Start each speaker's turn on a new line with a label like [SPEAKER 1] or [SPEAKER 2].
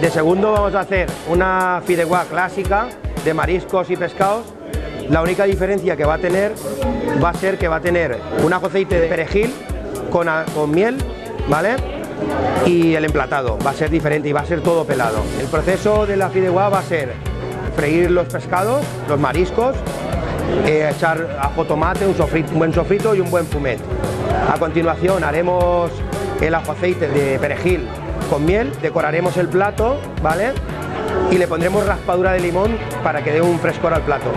[SPEAKER 1] De segundo vamos a hacer una fideuá clásica de mariscos y pescados. La única diferencia que va a tener va a ser que va a tener un ajo aceite de perejil con miel, ¿vale? Y el emplatado va a ser diferente y va a ser todo pelado. El proceso de la fideuá va a ser freír los pescados, los mariscos, echar ajo, tomate, un buen sofrito y un buen fumet. A continuación haremos el ajo aceite de perejil con miel, decoraremos el plato, ¿vale? Y le pondremos raspadura de limón para que dé un frescor al plato.